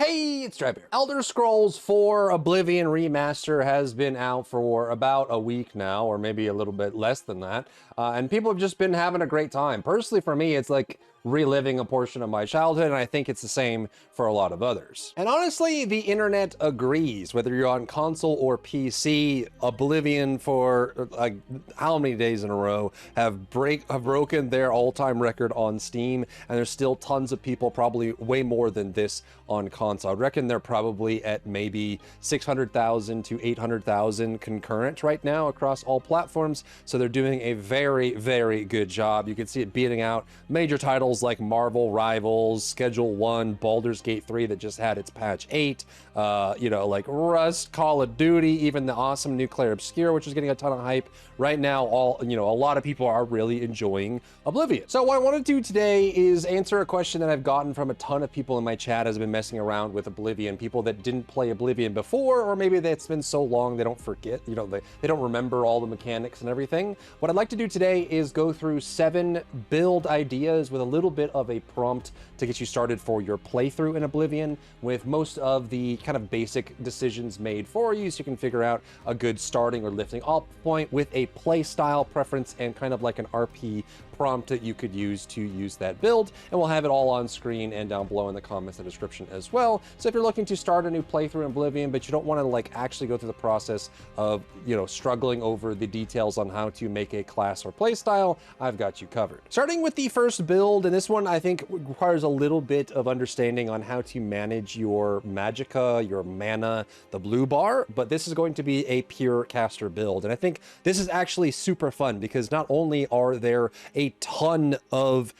Hey, it's Drybear. Elder Scrolls 4 Oblivion Remaster has been out for about a week now, or maybe a little bit less than that, and people have just been having a great time. Personally, for me, it's like reliving a portion of my childhood, and I think it's the same for a lot of others. And honestly, the internet agrees. Whether you're on console or PC, Oblivion for like how many days in a row have broken their all-time record on Steam, and there's still tons of people, probably way more than this, on console. I reckon they're probably at maybe 600,000 to 800,000 concurrent right now across all platforms, so they're doing a very, very good job. You can see it beating out major titles like Marvel Rivals, Schedule 1, Baldur's Gate 3 that just had its patch 8, like Rust, Call of Duty, even the awesome Nuclear Obscure, which is getting a ton of hype. Right now, a lot of people are really enjoying Oblivion. So what I want to do today is answer a question that I've gotten from a ton of people in my chat as I've been messing around with Oblivion, people that didn't play Oblivion before, or maybe it's been so long they don't forget, they don't remember all the mechanics and everything. What I'd like to do today is go through 7 build ideas with a little bit of a prompt to get you started for your playthrough in Oblivion, with most of the kind of basic decisions made for you, so you can figure out a good starting or lifting off point with a play style preference and kind of like an RP prompt that you could use to use that build. And we'll have it all on screen and down below in the comments and description as well. So if you're looking to start a new playthrough in Oblivion, but you don't want to like actually go through the process of, struggling over the details on how to make a class or playstyle, I've got you covered. Starting with the first build, and this one I think requires a little bit of understanding on how to manage your magicka, your mana, the blue bar, but this is going to be a pure caster build. And I think this is actually super fun because not only are there a ton of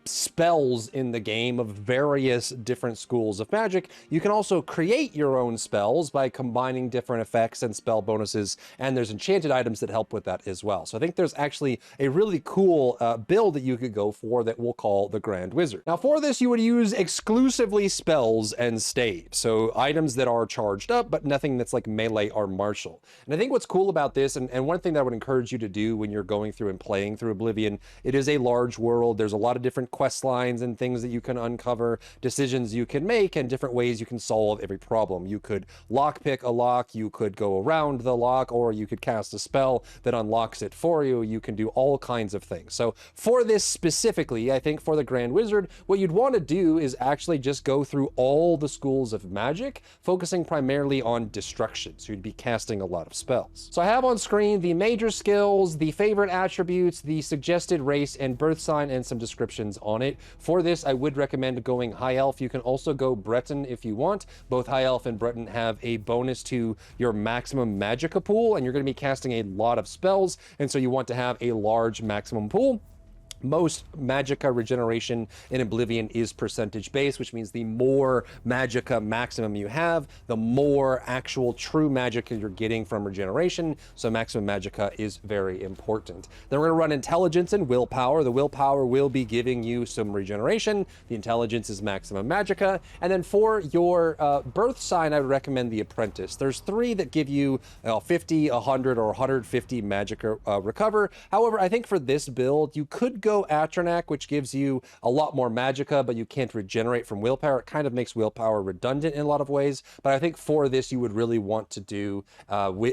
spells in the game of various different schools of magic, you can also create your own spells by combining different effects and spell bonuses, and there's enchanted items that help with that as well. So I think there's actually a really cool build that you could go for that we'll call the Grand Wizard. Now for this, you would use exclusively spells and staves, so items that are charged up, but nothing that's like melee or martial. And I think what's cool about this, and one thing that I would encourage you to do when you're going through and playing through Oblivion, it is a large world. There's a lot of different quest lines and things that you can uncover, decisions you can make, and different ways you can solve every problem. You could lockpick a lock, you could go around the lock, or you could cast a spell that unlocks it for you. You can do all kinds of things. So for this specifically, I think for the Grand Wizard, what you'd want to do is actually just go through all the schools of magic, focusing primarily on destruction. So you'd be casting a lot of spells. So I have on screen the major skills, the favorite attributes, the suggested race and birth sign, and some descriptions on it. For this, I would recommend going High Elf. You can also go Breton if you want. Both High Elf and Breton have a bonus to your maximum magicka pool, and you're going to be casting a lot of spells, and so you want to have a large maximum pool. Most magicka regeneration in Oblivion is percentage based, which means the more magicka maximum you have, the more actual true magicka you're getting from regeneration. So maximum magicka is very important. Then we're going to run intelligence and willpower. The willpower will be giving you some regeneration. The intelligence is maximum magicka. And then for your birth sign, I would recommend the apprentice. There's 3 that give you 50, 100, or 150 magicka recover. However, I think for this build, you could go Atronak, which gives you a lot more magicka, but you can't regenerate from willpower. It kind of makes willpower redundant in a lot of ways, but I think for this you would really want to do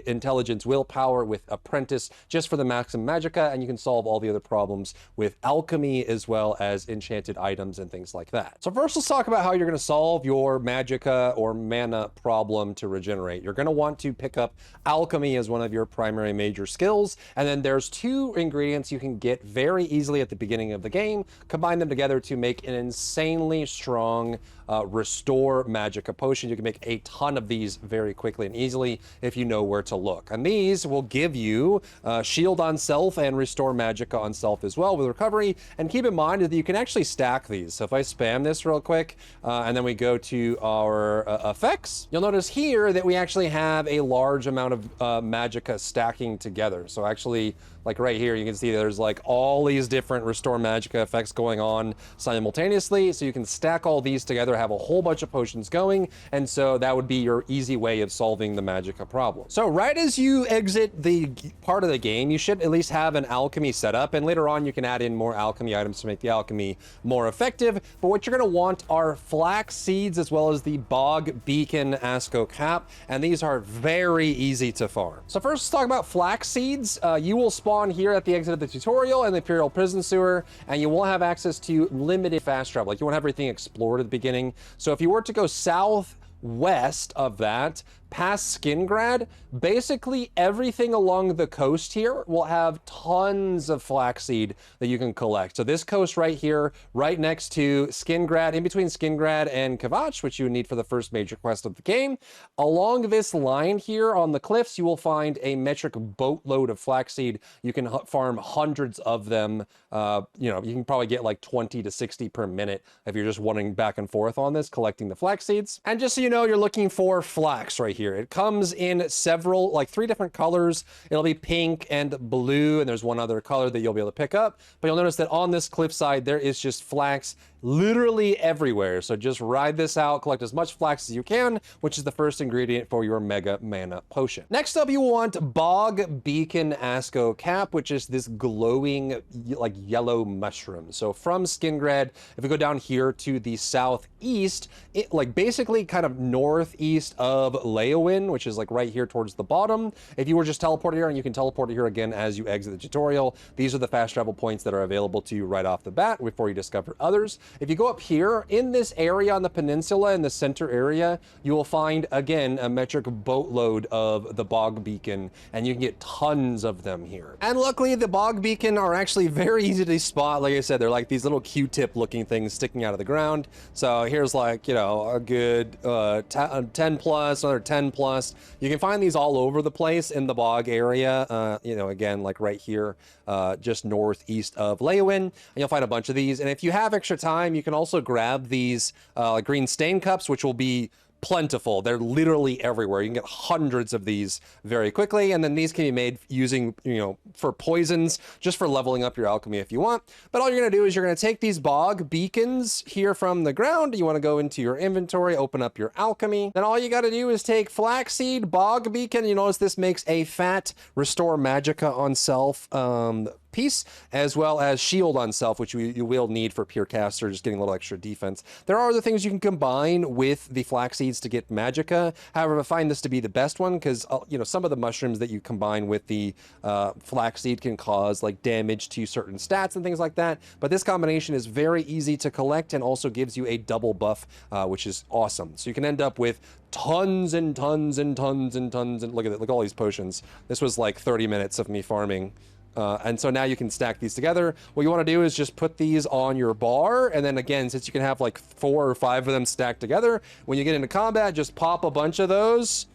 intelligence willpower with apprentice just for the maximum magicka, and you can solve all the other problems with alchemy as well as enchanted items and things like that. So first, let's talk about how you're going to solve your magicka or mana problem to regenerate. You're going to want to pick up alchemy as one of your primary major skills, and then there's 2 ingredients you can get very easily at the beginning of the game. Combine them together to make an insanely strong restore magicka potion. You can make a ton of these very quickly and easily if you know where to look. And these will give you shield on self and restore magicka on self as well with recovery. And keep in mind that you can actually stack these. So if I spam this real quick and then we go to our effects, you'll notice here that we actually have a large amount of magicka stacking together. So actually like right here, you can see there's like all these different restore magicka effects going on simultaneously. So you can stack all these together, have a whole bunch of potions going, and so that would be your easy way of solving the magicka problem. So right as you exit the part of the game, you should at least have an alchemy set up, and later on you can add in more alchemy items to make the alchemy more effective. But what you're going to want are flax seeds as well as the bog beacon asco cap, and these are very easy to farm. So first, let's talk about flax seeds. You will spawn here at the exit of the tutorial in the Imperial Prison Sewer, and you will have access to limited fast travel. Like, you won't have everything explored at the beginning. So if you were to go southwest of that, past Skingrad, basically everything along the coast here will have tons of flaxseed that you can collect. So this coast right here, right next to Skingrad, in between Skingrad and Kvatch, which you would need for the first major quest of the game, along this line here on the cliffs, you will find a metric boatload of flaxseed. You can farm hundreds of them. You know, you can probably get like 20 to 60 per minute if you're just running back and forth on this, collecting the flax seeds. And just so you know, you're looking for flax right here. It comes in several, like 3 different colors. It'll be pink and blue, and there's one other color that you'll be able to pick up. But you'll notice that on this cliffside, there is just flax literally everywhere. So just ride this out, collect as much flax as you can, which is the first ingredient for your mega mana potion. Next up, you want bog beacon asco cap, which is this glowing like yellow mushroom. So from Skingrad, if we go down here to the southeast, it like basically kind of northeast of Leowin, which is like right here towards the bottom. If you were just teleported here, and you can teleport here again as you exit the tutorial, these are the fast travel points that are available to you right off the bat before you discover others. If you go up here, in this area on the peninsula, in the center area, you will find, again, a metric boatload of the bog beacon, and you can get tons of them here. And luckily, the bog beacon are actually very easy to spot. Like I said, they're like these little Q-tip looking things sticking out of the ground. So here's like, you know, a good 10 plus, another 10 plus. You can find these all over the place in the bog area. You know, again, like right here, just northeast of Leowin, and you'll find a bunch of these. And if you have extra time, you can also grab these green stain cups, which will be plentiful. They're literally everywhere. You can get hundreds of these very quickly, and then these can be made using, you know, for poisons, just for leveling up your alchemy if you want. But all you're going to do is you're going to take these bog beacons here from the ground. You want to go into your inventory, open up your alchemy. Then all you got to do is take flaxseed, bog beacon. You notice this makes a fat restore magicka on self piece, as well as shield on self, which you will need for pure caster, just getting a little extra defense. There are other things you can combine with the flax seeds to get magicka. However, I find this to be the best one because you know, some of the mushrooms that you combine with the flax seed can cause like damage to certain stats and things like that. But this combination is very easy to collect and also gives you a double buff, which is awesome. So you can end up with tons and tons and tons and tons, and look at it, look at all these potions. This was like 30 minutes of me farming. And so now you can stack these together. What you want to do is just put these on your bar, and then again, since you can have like 4 or 5 of them stacked together, when you get into combat, just pop a bunch of those,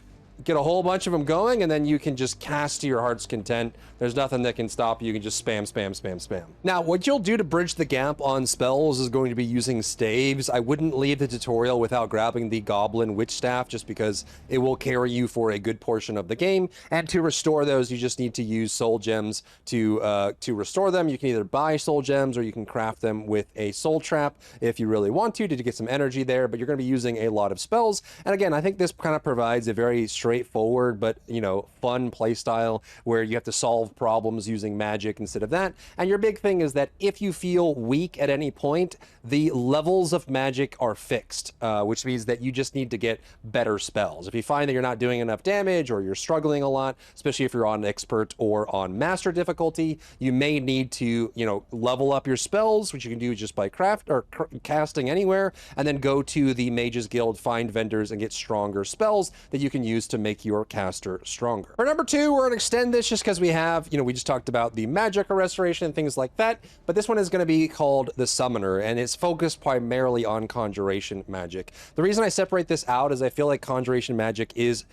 get a whole bunch of them going, and then you can just cast to your heart's content. There's nothing that can stop you. You can just spam, spam, spam, spam. Now, what you'll do to bridge the gap on spells is going to be using staves. I wouldn't leave the tutorial without grabbing the Goblin Witch Staff, just because it will carry you for a good portion of the game. And to restore those, you just need to use soul gems to restore them. You can either buy soul gems, or you can craft them with a soul trap if you really want to get some energy there, but you're going to be using a lot of spells. And again, I think this kind of provides a very straightforward but, you know, fun playstyle where you have to solve problems using magic instead of that. And your big thing is that if you feel weak at any point, the levels of magic are fixed, which means that you just need to get better spells. If you find that you're not doing enough damage, or you're struggling a lot, especially if you're on expert or on master difficulty, you may need to, you know, level up your spells, which you can do just by casting anywhere, and then go to the Mages Guild, find vendors, and get stronger spells that you can use to make your caster stronger. For number 2, we're going to extend this just because we have, you know, we just talked about the magicka restoration and things like that, but this one is going to be called the Summoner, and it's focused primarily on conjuration magic. The reason I separate this out is I feel like conjuration magic is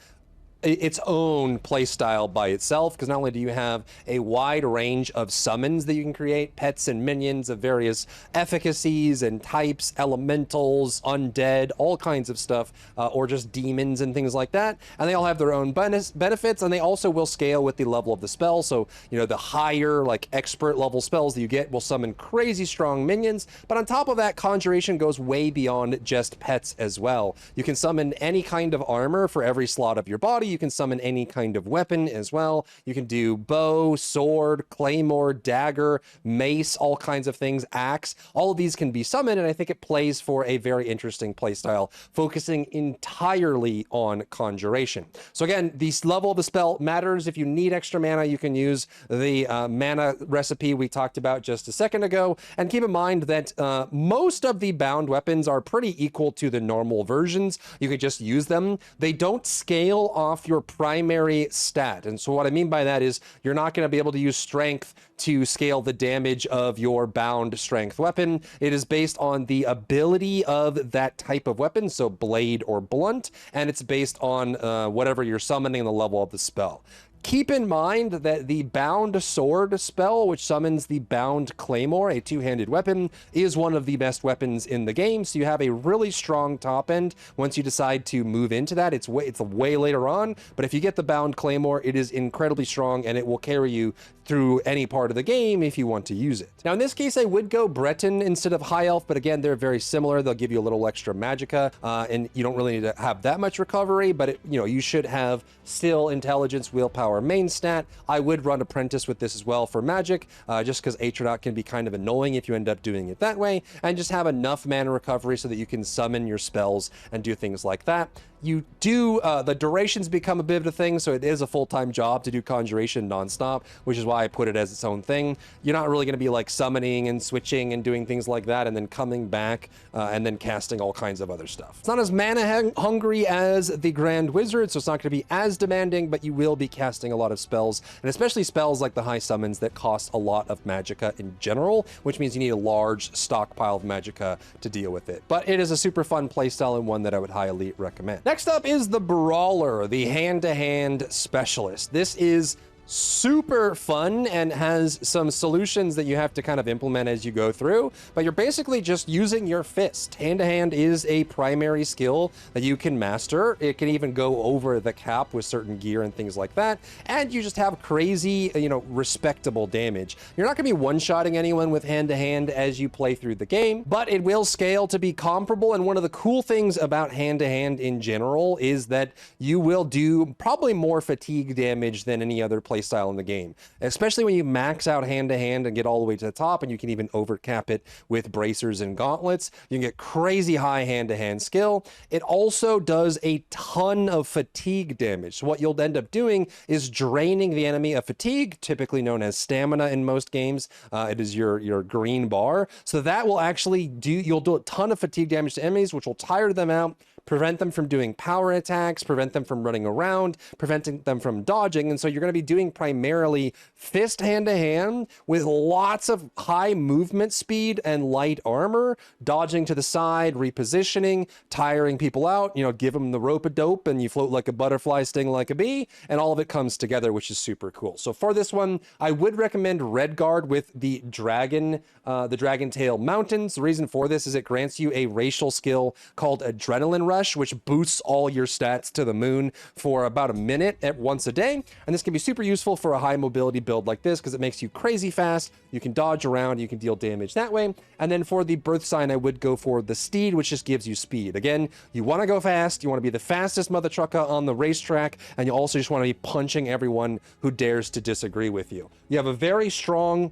its own playstyle by itself, because not only do you have a wide range of summons that you can create, pets and minions of various efficacies and types, elementals, undead, all kinds of stuff, or just demons and things like that, and they all have their own benefits, and they also will scale with the level of the spell. So, you know, the higher, like, expert level spells that you get will summon crazy strong minions, but on top of that, conjuration goes way beyond just pets as well. You can summon any kind of armor for every slot of your body. You can summon any kind of weapon as well. You can do bow, sword, claymore, dagger, mace, all kinds of things, axe. All of these can be summoned, and I think it plays for a very interesting playstyle, focusing entirely on conjuration. So again, the level of the spell matters. If you need extra mana, you can use the mana recipe we talked about just a second ago. And keep in mind that most of the bound weapons are pretty equal to the normal versions. You could just use them. They don't scale off your primary stat. And so what I mean by that is you're not going to be able to use strength to scale the damage of your bound strength weapon. It is based on the ability of that type of weapon, so blade or blunt, and it's based on whatever you're summoning, the level of the spell. Keep in mind that the Bound Sword spell, which summons the Bound Claymore, a two-handed weapon, is one of the best weapons in the game, so you have a really strong top end once you decide to move into that. It's way later on, but if you get the Bound Claymore, it is incredibly strong, and it will carry you through any part of the game if you want to use it. Now, in this case, I would go Breton instead of High Elf, but again, they're very similar. They'll give you a little extra magicka, and you don't really need to have that much recovery, but you should have still intelligence, willpower, main stat. I would run Apprentice with this as well for magic, just because Atronaut can be kind of annoying if you end up doing it that way, and just have enough mana recovery so that you can summon your spells and do things like that. You do, the durations become a bit of a thing, so it is a full-time job to do Conjuration nonstop, which is why I put it as its own thing. You're not really going to be like summoning and switching and doing things like that and then coming back and then casting all kinds of other stuff. It's not as mana hungry as the Grand Wizard, so it's not going to be as demanding, but you will be casting a lot of spells, and especially spells like the high summons that cost a lot of magicka in general, which means you need a large stockpile of magicka to deal with it. But it is a super fun playstyle and one that I would highly recommend. Next up is the Brawler, the hand-to-hand specialist. This is super fun and has some solutions that you have to kind of implement as you go through, but you're basically just using your fist. Hand-to-hand is a primary skill that you can master. It can even go over the cap with certain gear and things like that, and you just have crazy, respectable damage. You're not going to be one-shotting anyone with hand-to-hand as you play through the game, but it will scale to be comparable, and one of the cool things about hand-to-hand in general is that you will do probably more fatigue damage than any other playstyle in the game, especially when you max out hand-to-hand and get all the way to the top, and you can even overcap it with bracers and gauntlets. You can get crazy high hand-to-hand skill. It also does a ton of fatigue damage. So what you'll end up doing is draining the enemy of fatigue, typically known as stamina in most games. It is your green bar. So that will actually you'll do a ton of fatigue damage to enemies, which will tire them out, prevent them from doing power attacks, prevent them from running around, preventing them from dodging. And so you're going to be doing primarily fist hand-to-hand with lots of high movement speed and light armor, dodging to the side, repositioning, tiring people out, give them the rope-a-dope and you float like a butterfly, sting like a bee, and all of it comes together, which is super cool. So for this one, I would recommend Redguard with the dragon tail mountains. The reason for this is it grants you a racial skill called Adrenaline Rush, which boosts all your stats to the moon for about a minute once a day. And this can be super useful for a high mobility build like this because it makes you crazy fast. You can dodge around, you can deal damage that way. And then for the birth sign, I would go for the Steed, which just gives you speed. Again, you want to go fast, you want to be the fastest mother trucker on the racetrack, and you also just want to be punching everyone who dares to disagree with you. You have a very strong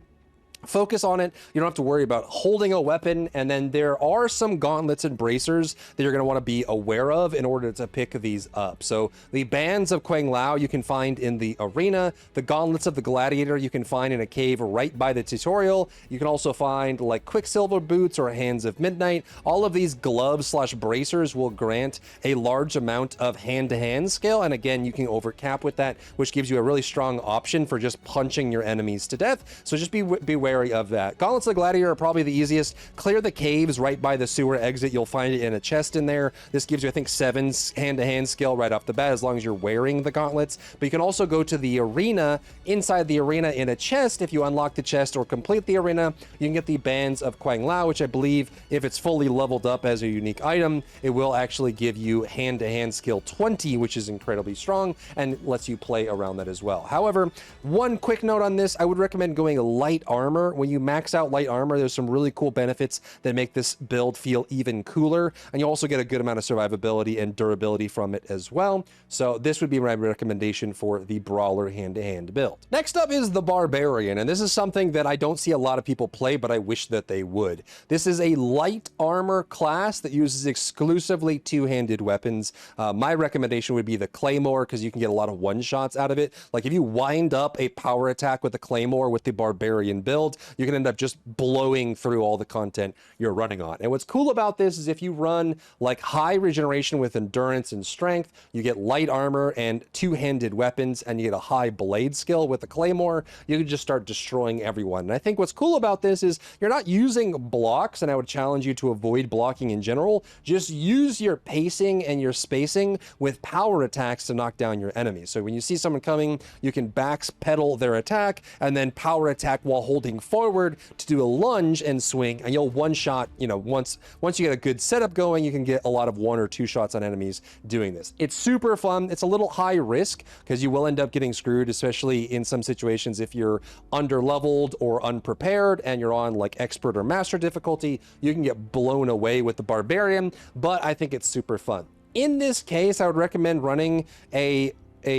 focus on it. You don't have to worry about holding a weapon, and then there are some gauntlets and bracers that you're going to want to be aware of in order to pick these up. So the bands of Quang Lao you can find in the arena. The gauntlets of the gladiator you can find in a cave right by the tutorial. You can also find like Quicksilver boots or Hands of Midnight. All of these gloves slash bracers will grant a large amount of hand-to-hand skill, and again, you can overcap with that, which gives you a really strong option for just punching your enemies to death. So just beware wary of that. Gauntlets of the Gladiator are probably the easiest. Clear the caves right by the sewer exit. You'll find it in a chest in there. This gives you, I think, 7 hand-to-hand skill right off the bat, as long as you're wearing the gauntlets. But you can also go to the arena. Inside the arena in a chest, if you unlock the chest or complete the arena, you can get the Bands of Quang Lao, which I believe, if it's fully leveled up as a unique item, it will actually give you hand-to-hand skill 20, which is incredibly strong and lets you play around that as well. However, one quick note on this, I would recommend going light armor. When you max out light armor, there's some really cool benefits that make this build feel even cooler, and you also get a good amount of survivability and durability from it as well. So this would be my recommendation for the Brawler hand-to-hand build. Next up is the Barbarian, and this is something that I don't see a lot of people play, but I wish that they would. This is a light armor class that uses exclusively two-handed weapons. My recommendation would be the Claymore, because you can get a lot of one-shots out of it. Like if you wind up a power attack with the Claymore with the Barbarian build, you can end up just blowing through all the content you're running on. And what's cool about this is if you run like high regeneration with endurance and strength, you get light armor and two-handed weapons, and you get a high blade skill with the Claymore, you can just start destroying everyone. And I think what's cool about this is you're not using blocks, and I would challenge you to avoid blocking in general. Just use your pacing and your spacing with power attacks to knock down your enemies. So when you see someone coming, you can backpedal their attack and then power attack while holding forward to do a lunge and swing, and you'll one-shot, you know, once you get a good setup going, you can get a lot of 1 or 2 shots on enemies doing this. It's super fun. It's a little high risk because you will end up getting screwed, especially in some situations if you're under-leveled or unprepared and you're on like expert or master difficulty, you can get blown away with the Barbarian, but I think it's super fun. In this case, I would recommend running a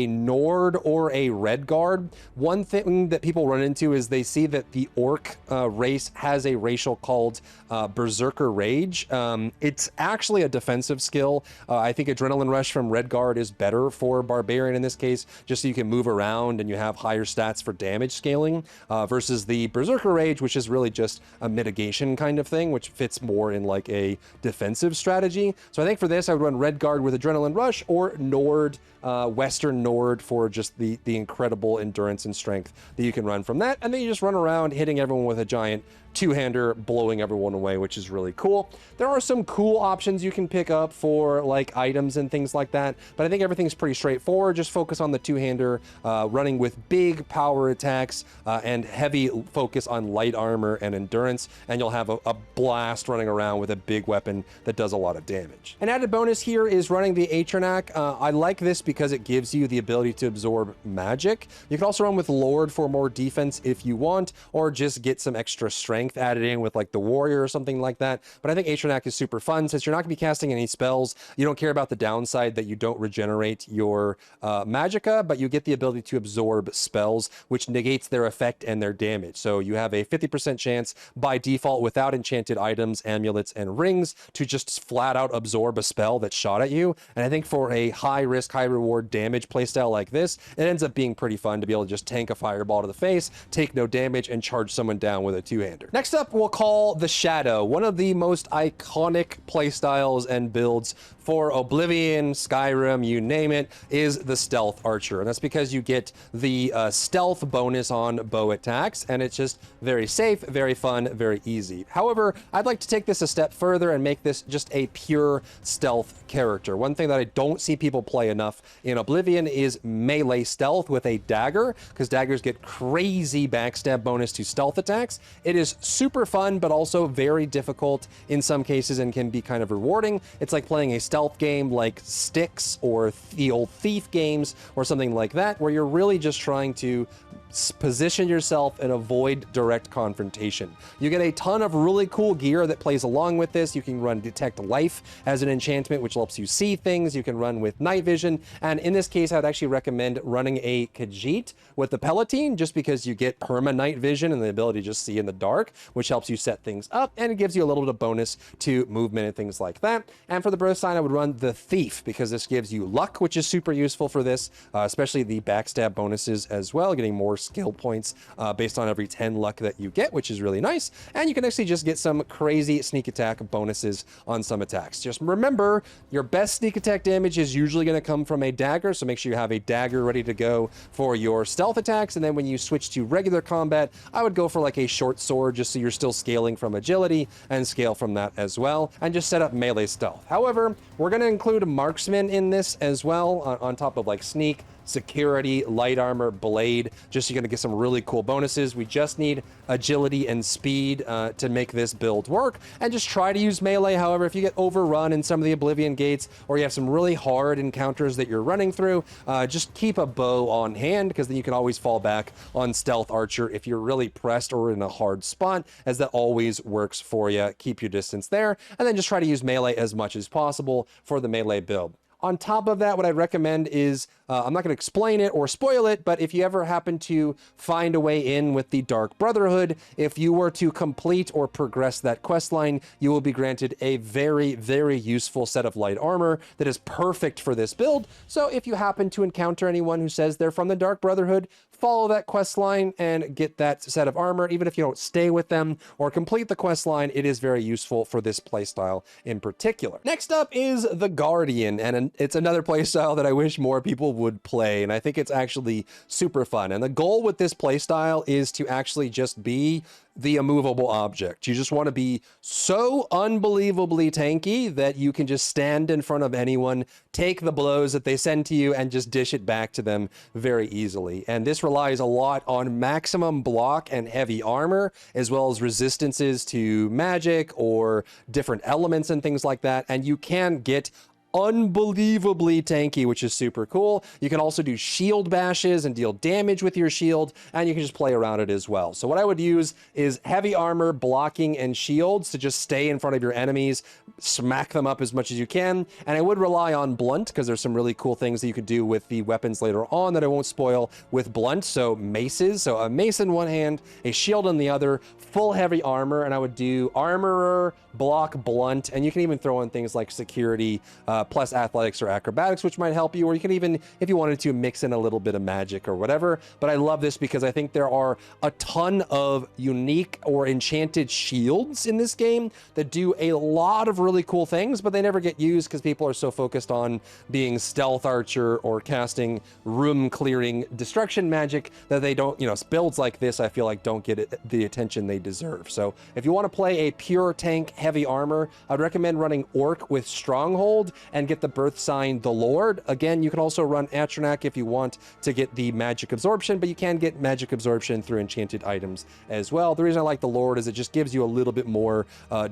Nord or a Red Guard. One thing that people run into is they see that the Orc race has a racial called Berserker Rage. It's actually a defensive skill. I think Adrenaline Rush from Red Guard is better for Barbarian in this case, just so you can move around and you have higher stats for damage scaling, versus the Berserker Rage, which is really just a mitigation kind of thing, which fits more in like a defensive strategy. So I think for this, I would run Red Guard with Adrenaline Rush, or Nord, Western Nord, for just the incredible endurance and strength that you can run from that. And then you just run around hitting everyone with a giant two-hander, blowing everyone away, which is really cool. There are some cool options you can pick up for like items and things like that, but I think everything's pretty straightforward. Just focus on the two-hander, running with big power attacks, and heavy focus on light armor and endurance, and you'll have a blast running around with a big weapon that does a lot of damage. An added bonus here is running the Atronak. I like this because it gives you the ability to absorb magic. You can also run with Lord for more defense if you want, or just get some extra strength added in with like the Warrior or something like that. But I think Atronak is super fun since you're not going to be casting any spells. You don't care about the downside that you don't regenerate your magicka, but you get the ability to absorb spells, which negates their effect and their damage. So you have a 50% chance by default without enchanted items, amulets, and rings to just flat out absorb a spell that's shot at you. And I think for a high risk, high reward damage playstyle like this, it ends up being pretty fun to be able to just tank a fireball to the face, take no damage, and charge someone down with a two-hander. Next up, we'll call the Shadow, one of the most iconic playstyles and builds for Oblivion, Skyrim, you name it, is the Stealth Archer. And that's because you get the stealth bonus on bow attacks, and it's just very safe, very fun, very easy. However, I'd like to take this a step further and make this just a pure stealth character. One thing that I don't see people play enough in Oblivion is melee stealth with a dagger, because daggers get crazy backstab bonus to stealth attacks. It is super fun, but also very difficult in some cases and can be kind of rewarding. It's like playing a stealth game like Styx or the old Thief games or something like that, where you're really just trying to position yourself and avoid direct confrontation. You get a ton of really cool gear that plays along with this. You can run Detect Life as an enchantment, which helps you see things. You can run with night vision, and in this case, I'd actually recommend running a Khajiit with the Palatine, just because you get perma night vision and the ability to just see in the dark. which helps you set things up, and it gives you a little bit of bonus to movement and things like that. And for the birth sign, I would run the Thief, because this gives you luck, which is super useful for this, especially the backstab bonuses as well, getting more skill points based on every 10 luck that you get, which is really nice. And you can actually just get some crazy sneak attack bonuses on some attacks. Just remember, your best sneak attack damage is usually going to come from a dagger, so make sure you have a dagger ready to go for your stealth attacks. And then when you switch to regular combat, I would go for like a short sword, just so you're still scaling from agility and scale from that as well, and just set up melee stealth. However, we're going to include marksman in this as well, on top of like sneak, security, light armor, blade, just so you're going to get some really cool bonuses. We just need agility and speed to make this build work, and just try to use melee. However, if you get overrun in some of the Oblivion gates, or you have some really hard encounters that you're running through, just keep a bow on hand, because then you can always fall back on stealth archer if you're really pressed or in a hard spot, as that always works for you. Keep your distance there, and then just try to use melee as much as possible for the melee build. On top of that, what I'd recommend is, I'm not going to explain it or spoil it, but if you ever happen to find a way in with the Dark Brotherhood, if you were to complete or progress that quest line, you will be granted a very, very useful set of light armor that is perfect for this build. So if you happen to encounter anyone who says they're from the Dark Brotherhood, follow that quest line and get that set of armor. Even if you don't stay with them or complete the quest line, it is very useful for this playstyle in particular. Next up is the Guardian, and it's another playstyle that I wish more people would play, and I think it's actually super fun. And the goal with this playstyle is to actually just be the immovable object. You just want to be so unbelievably tanky that you can just stand in front of anyone, take the blows that they send to you, and just dish it back to them very easily. And this relies a lot on maximum block and heavy armor, as well as resistances to magic or different elements and things like that. And you can get unbelievably tanky, which is super cool. You can also do shield bashes and deal damage with your shield, and you can just play around it as well. So what I would use is heavy armor, blocking, and shields to just stay in front of your enemies, smack them up as much as you can. And I would rely on blunt, because there's some really cool things that you could do with the weapons later on that I won't spoil with blunt. So maces, so a mace in one hand, a shield in the other, full heavy armor, and I would do armorer, block, blunt, and you can even throw in things like security, plus athletics or acrobatics, which might help you, or you can even, if you wanted to, mix in a little bit of magic or whatever. But I love this because I think there are a ton of unique or enchanted shields in this game that do a lot of really cool things, but they never get used because people are so focused on being stealth archer or casting room clearing destruction magic that they don't, builds like this, I feel like, don't get the attention they deserve. So if you want to play a pure tank heavy armor, I'd recommend running Orc with Stronghold and get the birth sign, the Lord. Again, you can also run Atronach if you want to get the magic absorption, but you can get magic absorption through enchanted items as well. The reason I like the Lord is it just gives you a little bit more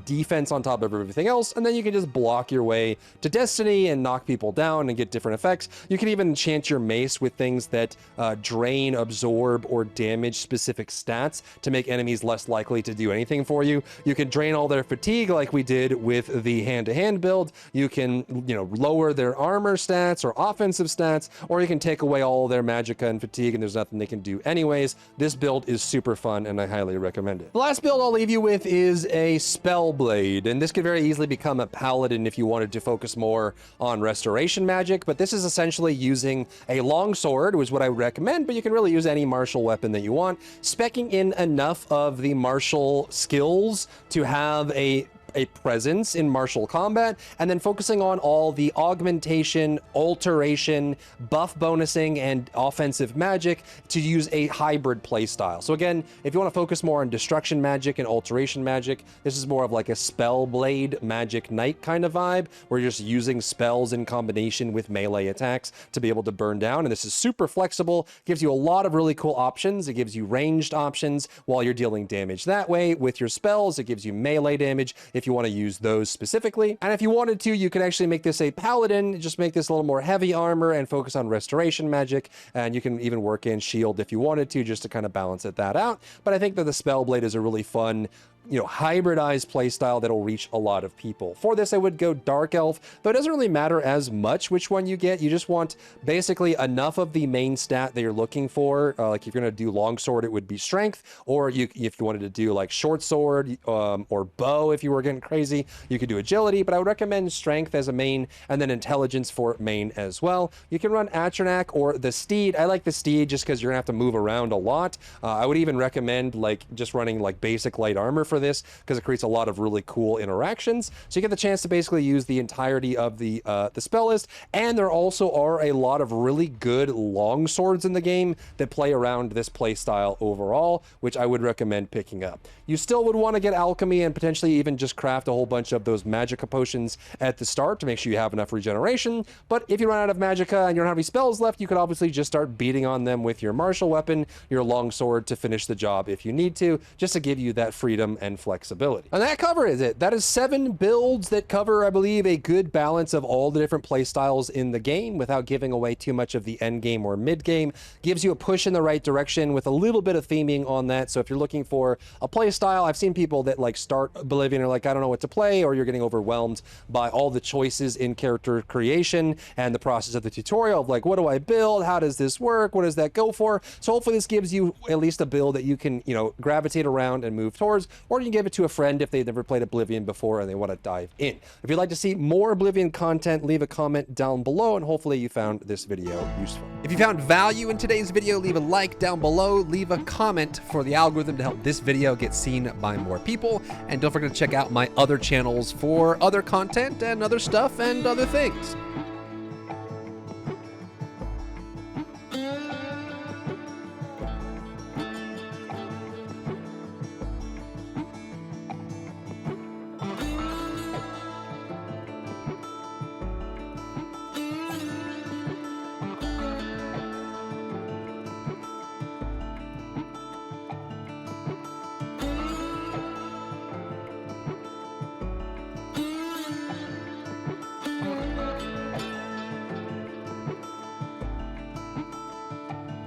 defense on top of everything else, and then you can just block your way to destiny and knock people down and get different effects. You can even enchant your mace with things that drain, absorb, or damage specific stats to make enemies less likely to do anything for you. You can drain all their fatigue like we did with the hand-to-hand build. You can lower their armor stats or offensive stats, or you can take away all their magicka and fatigue, and there's nothing they can do anyways. This build is super fun, and I highly recommend it. The last build I'll leave you with is a Spellblade, and this could very easily become a paladin if you wanted to focus more on restoration magic, but this is essentially using a longsword, which is what I would recommend, but you can really use any martial weapon that you want, speccing in enough of the martial skills to have a presence in martial combat, and then focusing on all the augmentation, alteration, buff bonusing, and offensive magic to use a hybrid playstyle. So again, if you want to focus more on destruction magic and alteration magic, this is more of like a Spellblade Magic Knight kind of vibe, where you're just using spells in combination with melee attacks to be able to burn down. And this is super flexible, gives you a lot of really cool options. It gives you ranged options while you're dealing damage that way with your spells. It gives you melee damage if you want to use those specifically. And if you wanted to, you could actually make this a paladin, just make this a little more heavy armor and focus on restoration magic. And you can even work in shield if you wanted to, just to kind of balance that out. But I think that the Spellblade is a really fun hybridized playstyle that'll reach a lot of people. For this, I would go Dark Elf, though it doesn't really matter as much which one you get. You just want basically enough of the main stat that you're looking for. Like if you're going to do Longsword, it would be Strength, or if you wanted to do like Short Sword or Bow, if you were getting crazy, you could do Agility, but I would recommend Strength as a main, and then Intelligence for main as well. You can run Atronach or the Steed. I like the Steed just because you're going to have to move around a lot. I would even recommend like just running like basic light armor for this because it creates a lot of really cool interactions. So you get the chance to basically use the entirety of the spell list, and there also are a lot of really good long swords in the game that play around this play style overall, which I would recommend picking up. You still would want to get alchemy and potentially even just craft a whole bunch of those magicka potions at the start to make sure you have enough regeneration. But if you run out of magicka and you don't have any spells left, you could obviously just start beating on them with your martial weapon, your longsword, to finish the job if you need to, just to give you that freedom and flexibility. And that covers it. That is 7 builds that cover, I believe, a good balance of all the different play styles in the game without giving away too much of the end game or mid game. Gives you a push in the right direction with a little bit of theming on that. So if you're looking for a play style, I've seen people that like start Oblivion and are like, I don't know what to play, or you're getting overwhelmed by all the choices in character creation and the process of the tutorial of like, what do I build? How does this work? What does that go for? So hopefully this gives you at least a build that you can, gravitate around and move towards, or you can give it to a friend if they've never played Oblivion before and they want to dive in. If you'd like to see more Oblivion content, leave a comment down below, and hopefully you found this video useful. If you found value in today's video, leave a like down below, leave a comment for the algorithm to help this video get seen by more people, and don't forget to check out my other channels for other content and other stuff and other things.